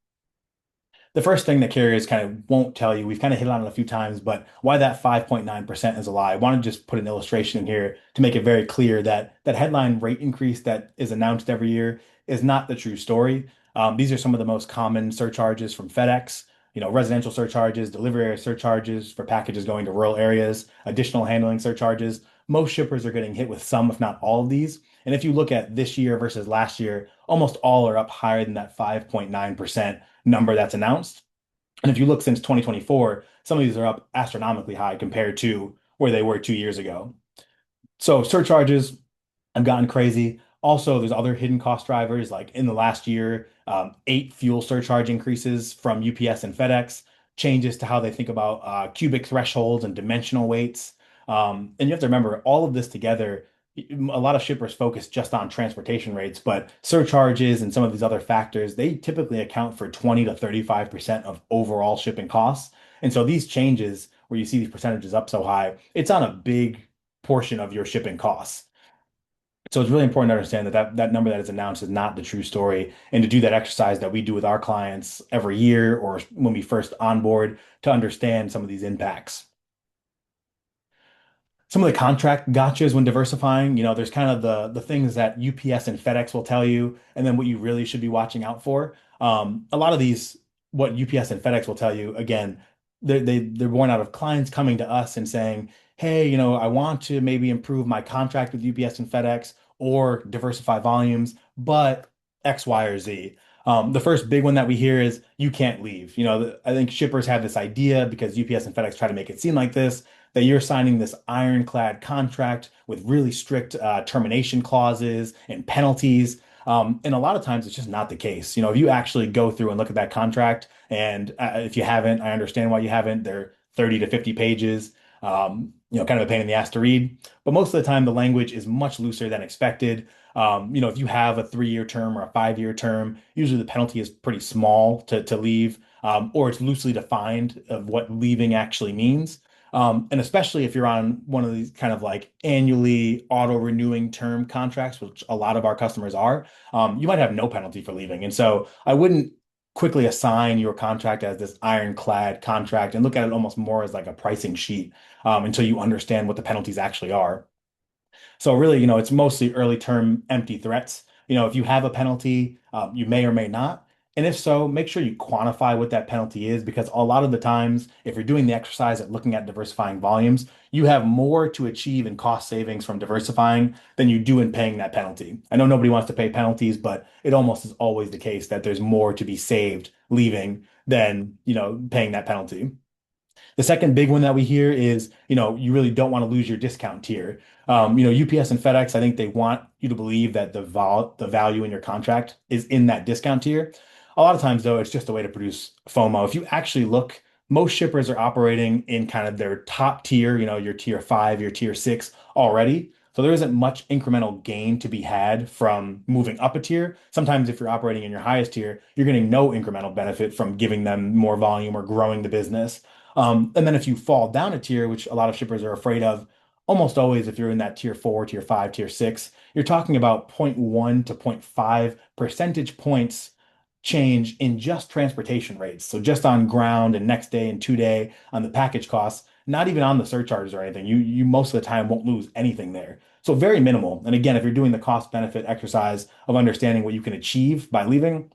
The first thing that carriers kind of won't tell you, we've kind of hit on it a few times, but why that 5.9% is a lie. I want to just put an illustration in here to make it very clear that that headline rate increase that is announced every year is not the true story. These are some of the most common surcharges from FedEx, residential surcharges, delivery area surcharges for packages going to rural areas, additional handling surcharges. Most shippers are getting hit with some, if not all of these. And if you look at this year versus last year, almost all are up higher than that 5.9% number that's announced. And if you look since 2024, some of these are up astronomically high compared to where they were 2 years ago. So surcharges have gotten crazy. Also, there's other hidden cost drivers, like in the last year, 8 fuel surcharge increases from UPS and FedEx, changes to how they think about cubic thresholds and dimensional weights. And you have to remember all of this together. A lot of shippers focus just on transportation rates, but surcharges and some of these other factors, they typically account for 20 to 35% of overall shipping costs. And so these changes, where you see these percentages up so high, it's on a big portion of your shipping costs. So it's really important to understand that number that is announced is not the true story, and to do that exercise that we do with our clients every year or when we first onboard to understand some of these impacts. Some of the contract gotchas when diversifying, there's kind of the things that UPS and FedEx will tell you, and then what you really should be watching out for. A lot of these, what UPS and FedEx will tell you, again, they're born out of clients coming to us and saying, hey, I want to maybe improve my contract with UPS and FedEx or diversify volumes, but X, Y, or Z. The first big one that we hear is you can't leave. I think shippers have this idea because UPS and FedEx try to make it seem like this that you're signing this ironclad contract with really strict termination clauses and penalties. And a lot of times it's just not the case. If you actually go through and look at that contract, and if you haven't, I understand why you haven't. They're 30 to 50 pages, kind of a pain in the ass to read. But most of the time, the language is much looser than expected. If you have a 3-year term or a 5-year term, usually the penalty is pretty small to leave, or it's loosely defined of what leaving actually means. And especially if you're on one of these kind of like annually auto-renewing term contracts, which a lot of our customers are, you might have no penalty for leaving. And so I wouldn't quickly assign your contract as this ironclad contract and look at it almost more as like a pricing sheet until you understand what the penalties actually are. So really, it's mostly early term empty threats. If you have a penalty, you may or may not. And if so, make sure you quantify what that penalty is because a lot of the times, if you're doing the exercise at looking at diversifying volumes, you have more to achieve in cost savings from diversifying than you do in paying that penalty. I know nobody wants to pay penalties, but it almost is always the case that there's more to be saved leaving than, paying that penalty. The second big one that we hear is, you really don't want to lose your discount tier. UPS and FedEx, I think they want you to believe that the value in your contract is in that discount tier. A lot of times, though, it's just a way to produce FOMO. If you actually look, most shippers are operating in kind of their top tier, your tier 5, your tier 6 already. So there isn't much incremental gain to be had from moving up a tier. Sometimes if you're operating in your highest tier, you're getting no incremental benefit from giving them more volume or growing the business. And then if you fall down a tier, which a lot of shippers are afraid of, almost always if you're in that tier 4, tier 5, tier 6, you're talking about zero point 0.1 to zero point 0.5 percentage points change in just transportation rates. So just on ground and next day and 2 day on the package costs, not even on the surcharges or anything. You most of the time won't lose anything there. So very minimal. And again, if you're doing the cost benefit exercise of understanding what you can achieve by leaving,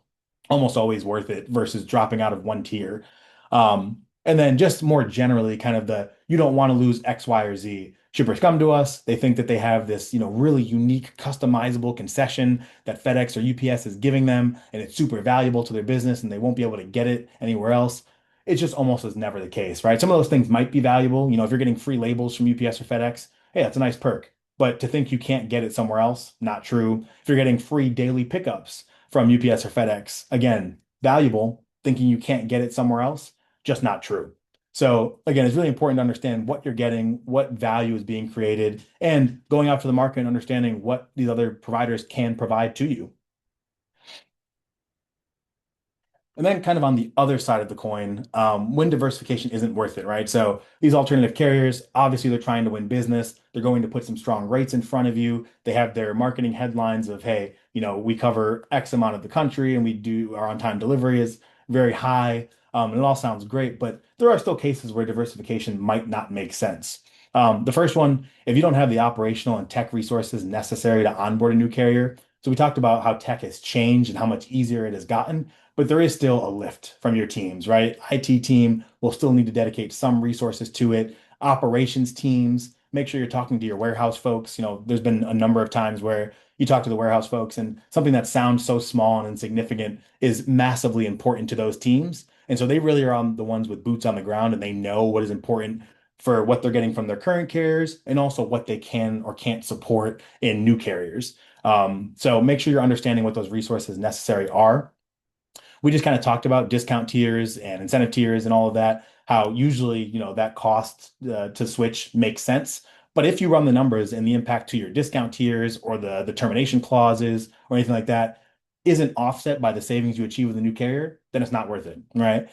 almost always worth it versus dropping out of one tier. And then just more generally, kind of the you don't want to lose X, Y, or Z. Shippers come to us, they think that they have this, really unique, customizable concession that FedEx or UPS is giving them, and it's super valuable to their business, and they won't be able to get it anywhere else. It's just almost as never the case, right? Some of those things might be valuable. If you're getting free labels from UPS or FedEx, hey, that's a nice perk. But to think you can't get it somewhere else, not true. If you're getting free daily pickups, from UPS or FedEx. Again, valuable, thinking you can't get it somewhere else, just not true. So again, it's really important to understand what you're getting, what value is being created, and going out to the market and understanding what these other providers can provide to you. And then kind of on the other side of the coin, when diversification isn't worth it, right? So these alternative carriers, obviously they're trying to win business. They're going to put some strong rates in front of you. They have their marketing headlines of, hey, we cover X amount of the country and we do our on-time delivery is very high. And it all sounds great, but there are still cases where diversification might not make sense. The first one, if you don't have the operational and tech resources necessary to onboard a new carrier. So we talked about how tech has changed and how much easier it has gotten, but there is still a lift from your teams, right? IT team will still need to dedicate some resources to it. Operations teams, make sure you're talking to your warehouse folks. There's been a number of times where you talk to the warehouse folks and something that sounds so small and insignificant is massively important to those teams. And so they really are on the ones with boots on the ground and they know what is important for what they're getting from their current carriers and also what they can or can't support in new carriers. So make sure you're understanding what those resources necessary are. We just kind of talked about discount tiers and incentive tiers and all of that, how usually, that cost to switch makes sense. But if you run the numbers and the impact to your discount tiers or the termination clauses or anything like that isn't offset by the savings you achieve with a new carrier, then it's not worth it, right?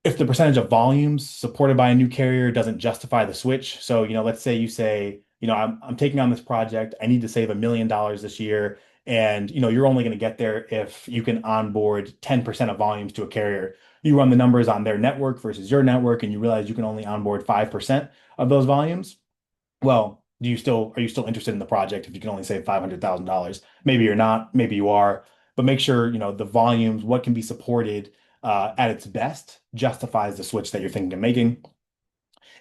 If the percentage of volumes supported by a new carrier doesn't justify the switch. So, let's say you say, I'm taking on this project. I need to save $1 million this year. And, you're only going to get there if you can onboard 10% of volumes to a carrier. You run the numbers on their network versus your network, and you realize you can only onboard 5% of those volumes. Well, are you still interested in the project if you can only save $500,000? Maybe you're not, maybe you are, but make sure, the volumes, what can be supported at its best justifies the switch that you're thinking of making.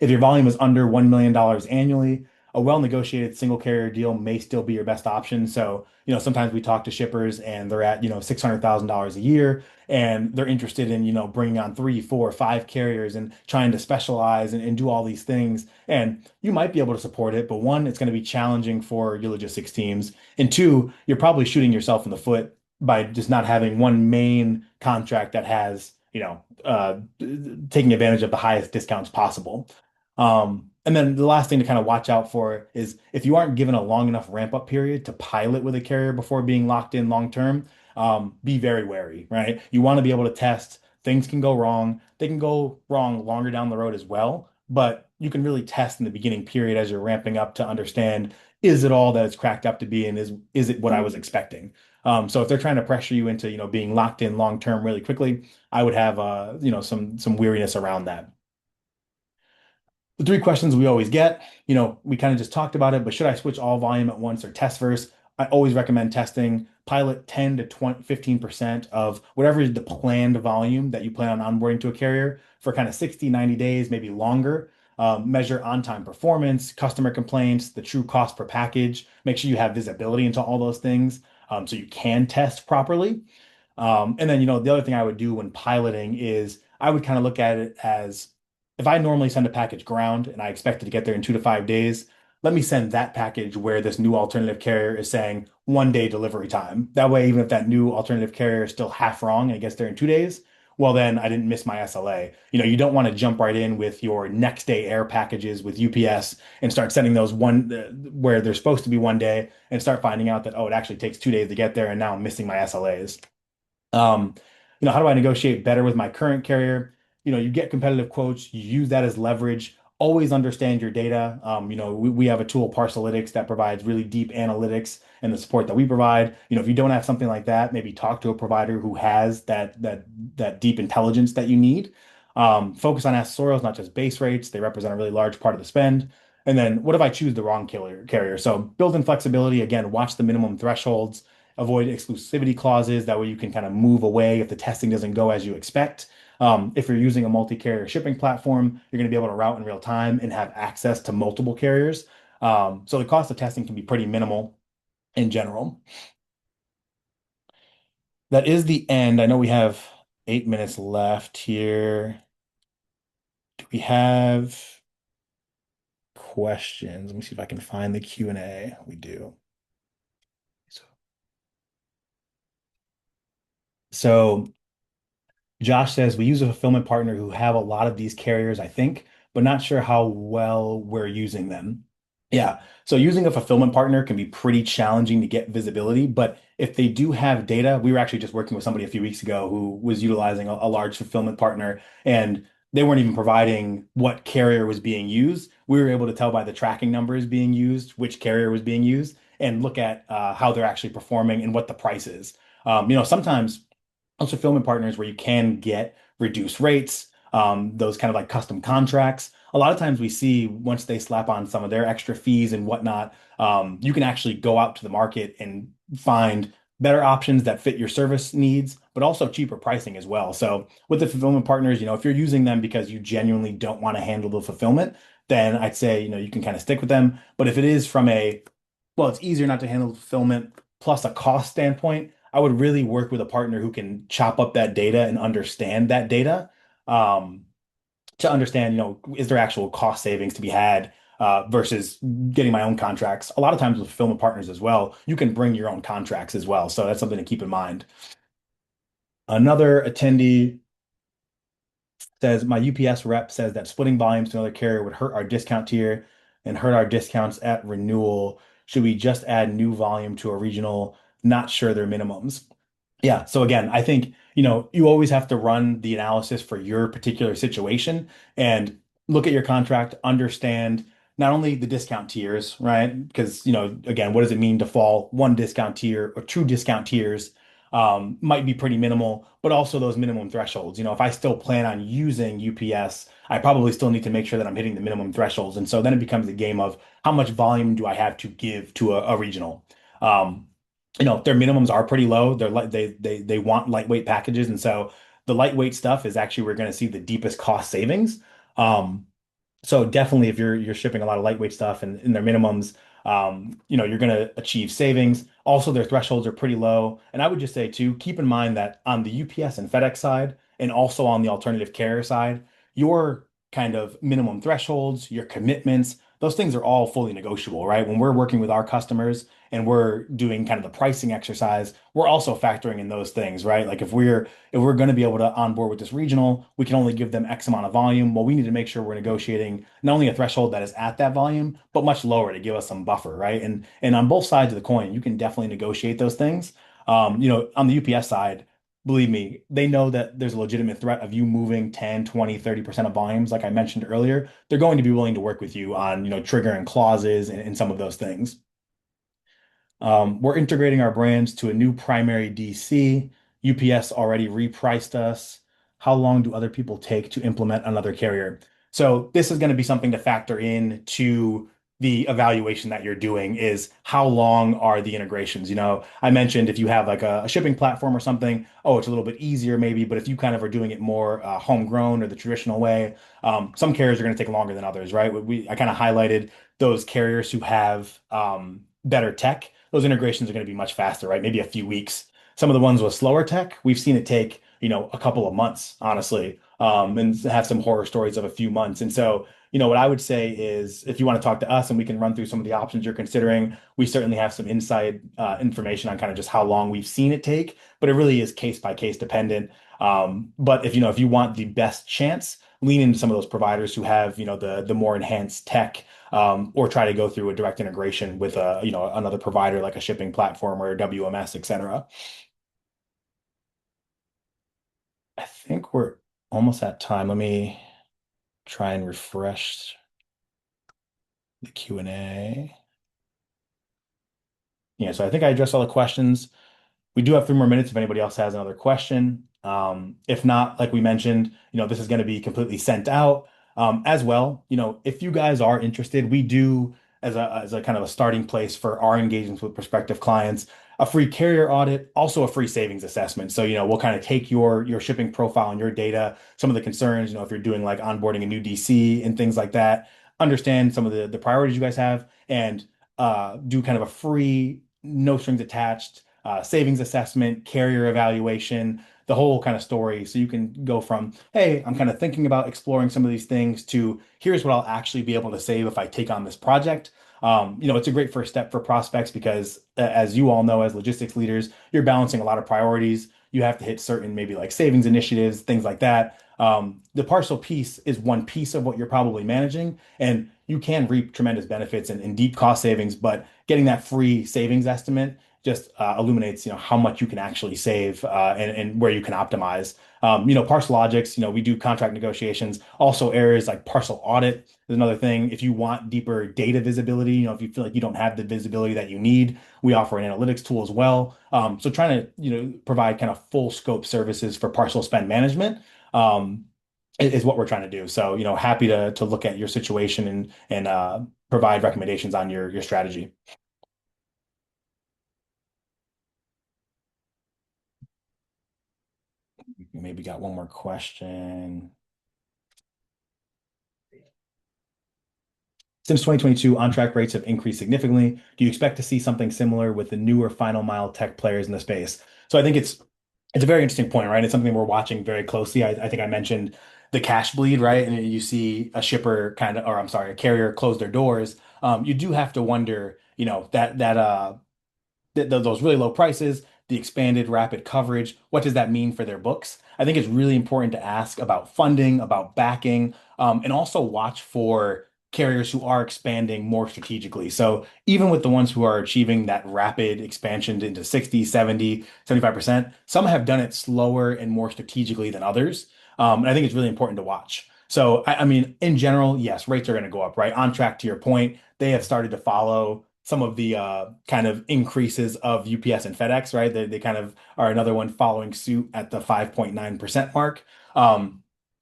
If your volume is under $1 million annually, a well-negotiated single carrier deal may still be your best option. So, sometimes we talk to shippers and they're at, $600,000 a year and they're interested in, bringing on three, four, five carriers and trying to specialize and do all these things. And you might be able to support it, but one, it's going to be challenging for your logistics teams. And two, you're probably shooting yourself in the foot by just not having one main contract that has, taking advantage of the highest discounts possible. And then the last thing to kind of watch out for is if you aren't given a long enough ramp up period to pilot with a carrier before being locked in long term, be very wary, right? You want to be able to test. Things can go wrong. They can go wrong longer down the road as well, but you can really test in the beginning period as you're ramping up to understand, is it all that it's cracked up to be, and is it what I was expecting? So if they're trying to pressure you into, being locked in long term really quickly, I would have some weariness around that. The three questions we always get, we kind of just talked about it, but should I switch all volume at once or test first? I always recommend testing. Pilot 10 to 20, 15% of whatever is the planned volume that you plan on onboarding to a carrier for kind of 60, 90 days, maybe longer. Measure on-time performance, customer complaints, the true cost per package. Make sure you have visibility into all those things so you can test properly. And then, the other thing I would do when piloting is I would kind of look at it as if I normally send a package ground and I expect it to get there in 2 to 5 days, let me send that package where this new alternative carrier is saying 1 day delivery time. That way, even if that new alternative carrier is still half wrong and it gets there in 2 days, well, then I didn't miss my SLA. You don't want to jump right in with your next day air packages with UPS and start sending those where they're supposed to be 1 day and start finding out that, oh, it actually takes 2 days to get there and now I'm missing my SLAs. Um, how do I negotiate better with my current carrier? You get competitive quotes, you use that as leverage. Always understand your data. We have a tool, ParcelLogix, that provides really deep analytics and the support that we provide. If you don't have something like that, maybe talk to a provider who has that deep intelligence that you need. Focus on accessorials, not just base rates. They represent a really large part of the spend. And then what if I choose the wrong carrier? So built-in flexibility, again, watch the minimum thresholds, avoid exclusivity clauses. That way you can kind of move away if the testing doesn't go as you expect. If you're using a multi-carrier shipping platform, you're going to be able to route in real time and have access to multiple carriers. So the cost of testing can be pretty minimal in general. That is the end. I know we have 8 minutes left here. Do we have questions? Let me see if I can find the Q&A. We do. So, so Josh says we use a fulfillment partner who have a lot of these carriers, I think, but not sure how well we're using them. Yeah. So using a fulfillment partner can be pretty challenging to get visibility, but if they do have data, we were actually just working with somebody a few weeks ago who was utilizing a large fulfillment partner, and they weren't even providing what carrier was being used. We were able to tell by the tracking numbers being used, which carrier was being used, and look at how they're actually performing and what the price is. Sometimes those fulfillment partners where you can get reduced rates, those kind of like custom contracts. A lot of times we see once they slap on some of their extra fees and whatnot, you can actually go out to the market and find better options that fit your service needs, but also cheaper pricing as well. So with the fulfillment partners, if you're using them because you genuinely don't want to handle the fulfillment, then I'd say, you can kind of stick with them. But if it is from well, it's easier not to handle fulfillment plus a cost standpoint, I would really work with a partner who can chop up that data and understand that data, um, to understand, is there actual cost savings to be had versus getting my own contracts. A lot of times with fulfillment partners as well, you can bring your own contracts as well. So that's something to keep in mind. Another attendee says, my UPS rep says that splitting volumes to another carrier would hurt our discount tier and hurt our discounts at renewal. Should we just add new volume to a regional? Not sure their minimums. Yeah. So again, I think, you always have to run the analysis for your particular situation and look at your contract, understand not only the discount tiers, right? Because, again, what does it mean to fall one discount tier or two discount tiers? Might be pretty minimal, but also those minimum thresholds. If I still plan on using UPS, I probably still need to make sure that I'm hitting the minimum thresholds. And so then it becomes a game of how much volume do I have to give to a regional? Um, their minimums are pretty low. They're like they want lightweight packages, and so the lightweight stuff is actually we're going to see the deepest cost savings. Um, so definitely, if you're shipping a lot of lightweight stuff and in their minimums, you're going to achieve savings. Also, their thresholds are pretty low. And I would just say too, keep in mind that on the UPS and FedEx side, and also on the alternative carrier side, your kind of minimum thresholds, your commitments, those things are all fully negotiable, right? When we're working with our customers and we're doing kind of the pricing exercise, we're also factoring in those things, right? Like if we're going to be able to onboard with this regional, we can only give them X amount of volume. Well, we need to make sure we're negotiating not only a threshold that is at that volume, but much lower to give us some buffer, right? And on both sides of the coin, you can definitely negotiate those things. On the UPS side, believe me, they know that there's a legitimate threat of you moving 10, 20, 30% of volumes, like I mentioned earlier. They're going to be willing to work with you on, triggering clauses and some of those things. We're integrating our brands to a new primary DC. UPS already repriced us. How long do other people take to implement another carrier? So this is going to be something to factor in to the evaluation that you're doing is how long are the integrations? I mentioned if you have like a shipping platform or something, oh, it's a little bit easier maybe, but if you kind of are doing it more homegrown or the traditional way, some carriers are going to take longer than others, right? I kind of highlighted those carriers who have better tech. Those integrations are going to be much faster, right? Maybe a few weeks. Some of the ones with slower tech, we've seen it take, a couple of months, honestly, and have some horror stories of a few months. And so, what I would say is if you want to talk to us and we can run through some of the options you're considering, we certainly have some inside information on kind of just how long we've seen it take, but it really is case by case dependent. But if you want the best chance, lean into some of those providers who have, the more enhanced tech, or try to go through a direct integration with another provider like a shipping platform or a WMS, et cetera. I think we're almost at time. Let me try and refresh the Q&A. Yeah, so I think I addressed all the questions. We do have 3 more minutes if anybody else has another question. If not, like we mentioned, this is going to be completely sent out. As well, if you guys are interested, we do as a kind of a starting place for our engagements with prospective clients, a free carrier audit, also a free savings assessment. So, we'll kind of take your shipping profile and your data, some of the concerns, if you're doing like onboarding a new DC and things like that, understand some of the priorities you guys have, and do kind of a free, no strings attached savings assessment, carrier evaluation, the whole kind of story. So you can go from, hey, I'm kind of thinking about exploring some of these things to here's what I'll actually be able to save if I take on this project. It's a great first step for prospects because, as you all know, as logistics leaders, you're balancing a lot of priorities. You have to hit certain maybe like savings initiatives, things like that. The parcel piece is one piece of what you're probably managing, and you can reap tremendous benefits and deep cost savings. But getting that free savings estimate just illuminates, how much you can actually save and where you can optimize. ParcelLogix, we do contract negotiations. Also, areas like parcel audit is another thing. If you want deeper data visibility, if you feel like you don't have the visibility that you need, we offer an analytics tool as well. So trying to, provide kind of full scope services for parcel spend management. Is what we're trying to do. So, happy to look at your situation and provide recommendations on your strategy. Maybe got one more question. Since 2022, on-track rates have increased significantly. Do you expect to see something similar with the newer final mile tech players in the space? So I think it's a very interesting point, right? It's something we're watching very closely. I think I mentioned the cash bleed, right? And you see a shipper kind of, or I'm sorry, a carrier close their doors. You do have to wonder, those really low prices, the expanded rapid coverage, what does that mean for their books? I think it's really important to ask about funding, about backing, and also watch for carriers who are expanding more strategically. So even with the ones who are achieving that rapid expansion into 60, 70, 75%, some have done it slower and more strategically than others. And I think it's really important to watch. So, I mean, in general, yes, rates are going to go up, right? On track to your point, they have started to follow some of the kind of increases of UPS and FedEx, right? They kind of are another one following suit at the 5.9% mark.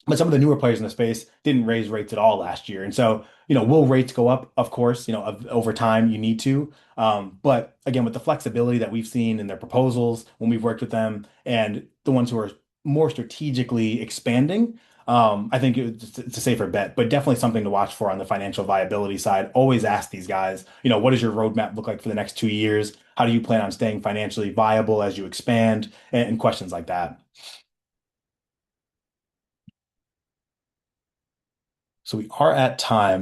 But some of the newer players in the space didn't raise rates at all last year. And so, will rates go up? Of course, over time you need to. But again, with the flexibility that we've seen in their proposals when we've worked with them and the ones who are more strategically expanding, I think it's a safer bet, but definitely something to watch for on the financial viability side. Always ask these guys, what does your roadmap look like for the next 2 years? How do you plan on staying financially viable as you expand? And questions like that. So we are at time.